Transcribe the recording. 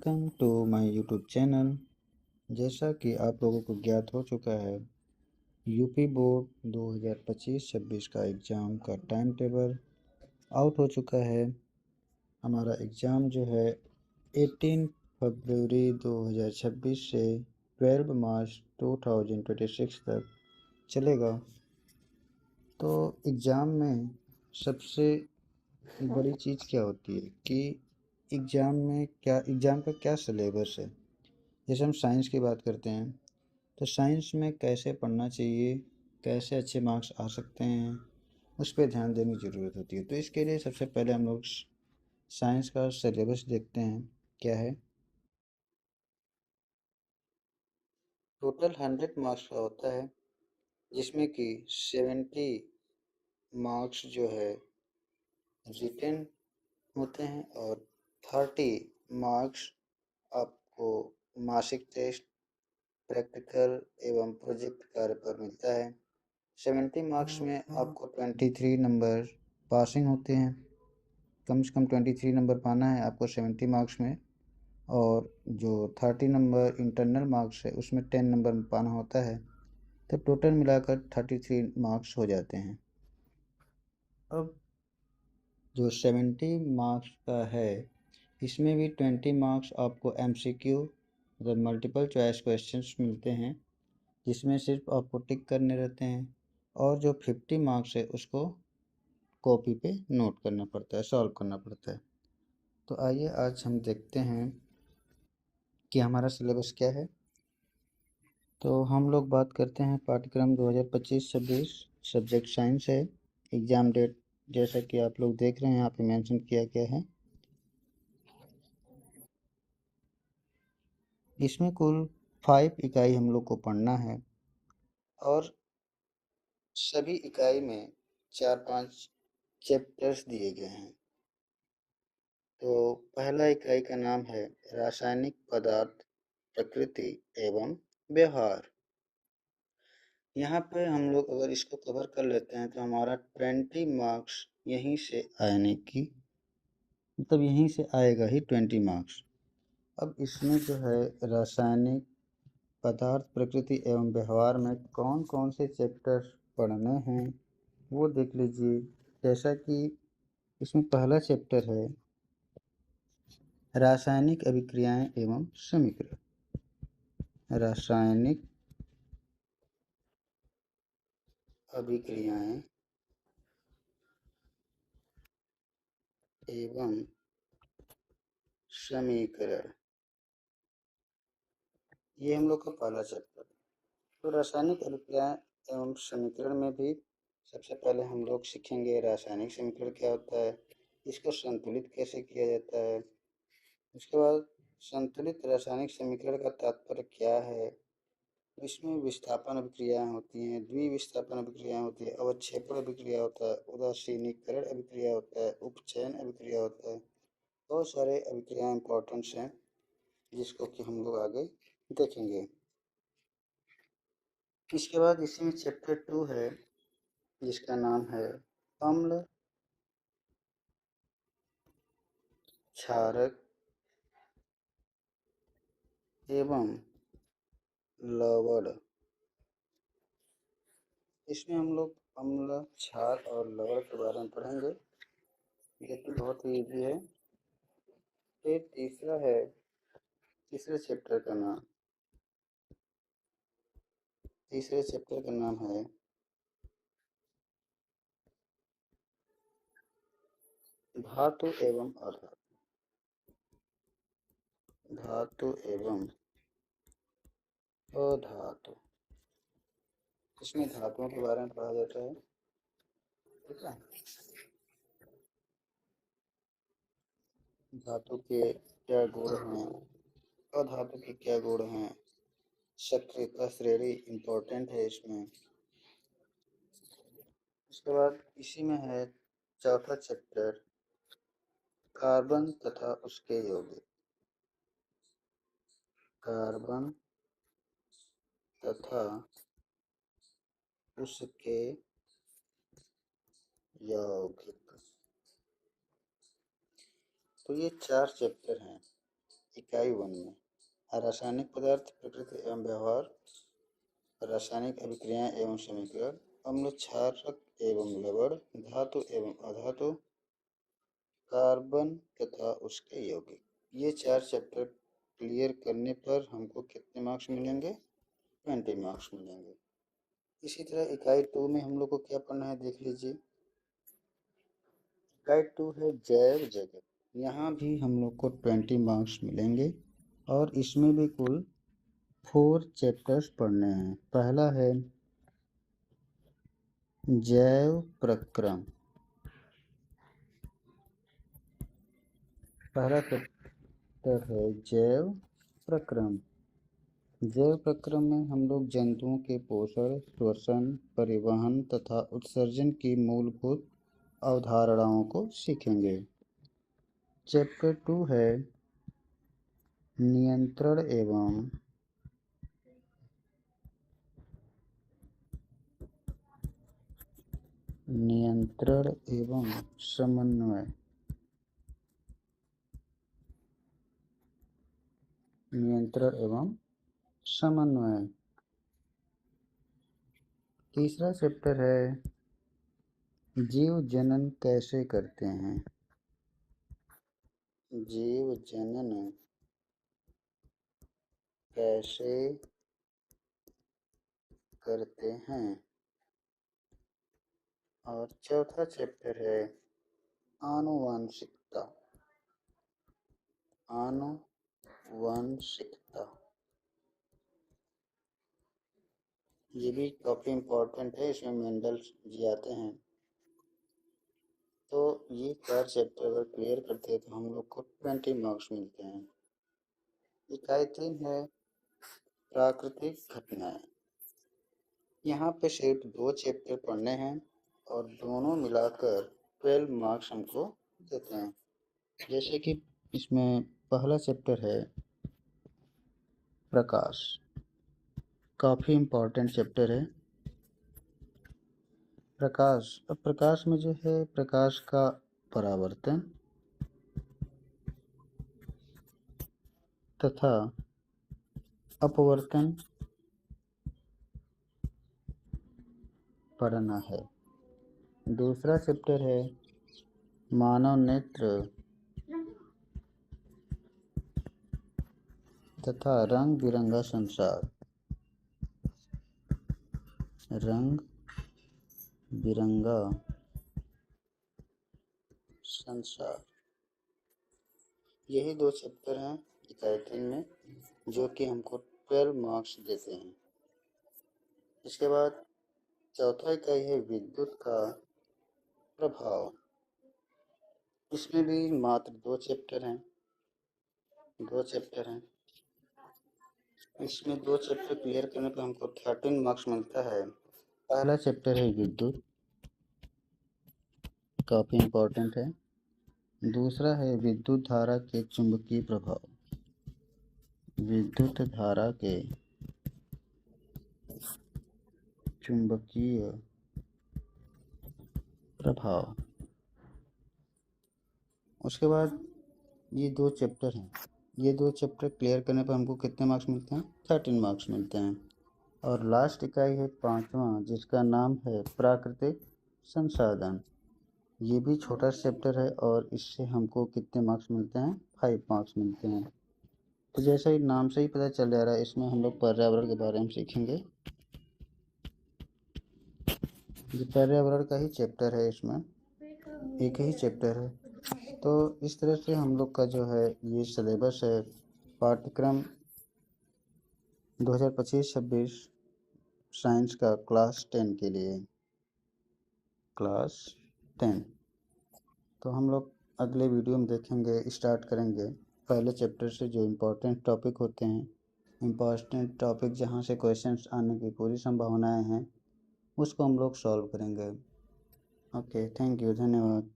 Welcome to my YouTube channel. जैसा कि आप लोगों को ज्ञात हो चुका है, यूपी बोर्ड 2025-26 का एग्ज़ाम का टाइम टेबल आउट हो चुका है। हमारा एग्ज़ाम जो है 18 फरवरी 2026 से 12 मार्च 2026 तक चलेगा। तो एग्ज़ाम में सबसे बड़ी चीज़ क्या होती है कि एग्ज़ाम का क्या सिलेबस है। जैसे हम साइंस की बात करते हैं तो साइंस में कैसे पढ़ना चाहिए, कैसे अच्छे मार्क्स आ सकते हैं, उस पे ध्यान देने की ज़रूरत होती है। तो इसके लिए सबसे पहले हम लोग साइंस का सिलेबस देखते हैं क्या है। टोटल 100 मार्क्स का होता है, जिसमें कि 70 मार्क्स जो है रिटन होते हैं और 30 मार्क्स आपको मासिक टेस्ट, प्रैक्टिकल एवं प्रोजेक्ट कार्य पर मिलता है। 70 मार्क्स में आपको 23 नंबर पासिंग होते हैं। कम से कम 23 नंबर पाना है आपको 70 मार्क्स में। और जो 30 नंबर इंटरनल मार्क्स है उसमें 10 नंबर पाना होता है। तो टोटल मिलाकर 33 मार्क्स हो जाते हैं। अब जो 70 मार्क्स का है, इसमें भी 20 मार्क्स आपको एमसीक्यू मतलब मल्टीपल चॉइस क्वेश्चंस मिलते हैं, जिसमें सिर्फ आपको टिक करने रहते हैं। और जो 50 मार्क्स है उसको कॉपी पे नोट करना पड़ता है, सॉल्व करना पड़ता है। तो आइए आज हम देखते हैं कि हमारा सिलेबस क्या है। तो हम लोग बात करते हैं पाठ्यक्रम 2025-26, सब्जेक्ट साइंस है। एग्ज़ाम डेट जैसा कि आप लोग देख रहे हैं यहाँ पे मेंशन किया गया है। इसमें कुल 5 इकाई हम लोग को पढ़ना है और सभी इकाई में 4-5 चैप्टर्स दिए गए हैं। तो पहला इकाई का नाम है रासायनिक पदार्थ, प्रकृति एवं व्यवहार। यहाँ पे हम लोग अगर इसको कवर कर लेते हैं तो हमारा 20 मार्क्स यहीं से आने की मतलब यहीं से आएगा ही 20 मार्क्स। अब इसमें जो है रासायनिक पदार्थ, प्रकृति एवं व्यवहार में कौन कौन से चैप्टर पढ़ने हैं वो देख लीजिए। जैसा कि इसमें पहला चैप्टर है रासायनिक अभिक्रियाएं एवं समीकरण। रासायनिक अभिक्रियाएं एवं समीकरण, ये हम लोग का पहला चैप्टर। तो रासायनिक अभिक्रिया एवं समीकरण में भी सबसे पहले हम लोग सीखेंगे रासायनिक समीकरण क्या होता है, इसको संतुलित कैसे किया जाता है। उसके बाद संतुलित रासायनिक समीकरण का तात्पर्य क्या है। इसमें विस्थापन अभिक्रियाएं होती हैं, द्विविस्थापन अभिक्रियाएं होती है, अवक्षेपण अभिक्रिया होता है, उदासीनीकरण अभिक्रिया होता है, उपचयन अभिक्रिया होता है। बहुत सारे अभिक्रिया इंपॉर्टेंट्स हैं जिसको कि हम लोग आगे देखेंगे। इसके बाद इसी में चैप्टर 2 है जिसका नाम है अम्ल क्षारक एवं लवण। इसमें हम लोग अम्ल, क्षार और लवण के बारे में पढ़ेंगे। ये तो बहुत ही इजी है। फिर तीसरा है, तीसरे चैप्टर का नाम तीसरे चैप्टर का नाम है धातु एवं अधातु। धातु एवं अधातु, इसमें धातुओं के बारे में पढ़ा जाता है। ठीक है, धातु के क्या गुण हैं, अधातु के क्या गुण हैं, सक्रियता श्रेणी इम्पोर्टेंट है इसमें। उसके बाद इसी में है चौथा चैप्टर कार्बन तथा उसके यौगिक। कार्बन तथा उसके यौगिक। तो ये 4 चैप्टर हैं इकाई 1 में रासायनिक पदार्थ, प्रकृति एवं व्यवहार, रासायनिक अभिक्रियाएं एवं समीकरण, अम्ल क्षारक एवं लवण, धातु एवं अधातु, कार्बन तथा उसके यौगिक। ये 4 चैप्टर क्लियर करने पर हमको कितने मार्क्स मिलेंगे? 20 मार्क्स मिलेंगे। इसी तरह इकाई 2 में हम लोग को क्या पढ़ना है, देख लीजिए। इकाई 2 है जैव जगत। यहाँ भी हम लोग को 20 मार्क्स मिलेंगे और इसमें भी कुल 4 चैप्टर्स पढ़ने हैं। पहला है जैव प्रक्रम। पहला चैप्टर है जैव प्रक्रम। जैव प्रक्रम में हम लोग जंतुओं के पोषण, श्वसन, परिवहन तथा उत्सर्जन की मूलभूत अवधारणाओं को सीखेंगे। चैप्टर 2 है नियंत्रण एवं समन्वय। नियंत्रण एवं समन्वय। तीसरा चैप्टर है जीव जनन कैसे करते हैं। जीव जनन कैसे करते हैं। और चौथा चैप्टर है आनुवंशिकता। आनुवंशिकता ये भी काफ़ी इम्पोर्टेंट है, इसमें मेंडल जी आते हैं। तो ये 4 चैप्टर अगर क्लियर करते हैं तो हम लोग को 20 मार्क्स मिलते हैं। इकाई 3 है प्राकृतिक घटनाएं। यहाँ पे सिर्फ 2 चैप्टर पढ़ने हैं और दोनों मिलाकर 12 मार्क्स हमको देते हैं। जैसे कि इसमें पहला चैप्टर है प्रकाश। काफ़ी इम्पोर्टेंट चैप्टर है प्रकाश। अब प्रकाश में जो है प्रकाश का परावर्तन तथा अपवर्तन पढ़ना है। दूसरा चैप्टर है मानव नेत्र तथा रंग बिरंगा संसार। रंग बिरंगा संसार। यही 2 चैप्टर हैं इकाई 3 में जो कि हमको 12 मार्क्स देते हैं। इसके बाद चौथा इकाई है विद्युत का प्रभाव। इसमें भी मात्र 2 चैप्टर हैं। इसमें 2 चैप्टर क्लियर करने पर हमको 13 मार्क्स मिलता है। पहला चैप्टर है विद्युत, काफ़ी इम्पोर्टेंट है। दूसरा है विद्युत धारा के चुंबकीय प्रभाव। विद्युत धारा के चुंबकीय प्रभाव। उसके बाद ये 2 चैप्टर हैं। ये 2 चैप्टर क्लियर करने पर हमको कितने मार्क्स मिलते हैं? 13 मार्क्स मिलते हैं। और लास्ट इकाई है 5वां जिसका नाम है प्राकृतिक संसाधन। ये भी छोटा चैप्टर है और इससे हमको कितने मार्क्स मिलते हैं? 5 मार्क्स मिलते हैं। तो जैसा ही नाम से ही पता चल जा रहा है इसमें हम लोग पर्यावरण के बारे में सीखेंगे। ये पर्यावरण का ही चैप्टर है, इसमें एक ही चैप्टर है। तो इस तरह से हम लोग का जो है ये सिलेबस है पाठ्यक्रम 2025-26 साइंस का क्लास 10 के लिए। क्लास 10 तो हम लोग अगले वीडियो में देखेंगे, स्टार्ट करेंगे पहले चैप्टर से। जो इम्पोर्टेंट टॉपिक होते हैं, इम्पोर्टेंट टॉपिक जहाँ से क्वेश्चंस आने की पूरी संभावनाएं हैं, उसको हम लोग सॉल्व करेंगे। ओके, थैंक यू, धन्यवाद।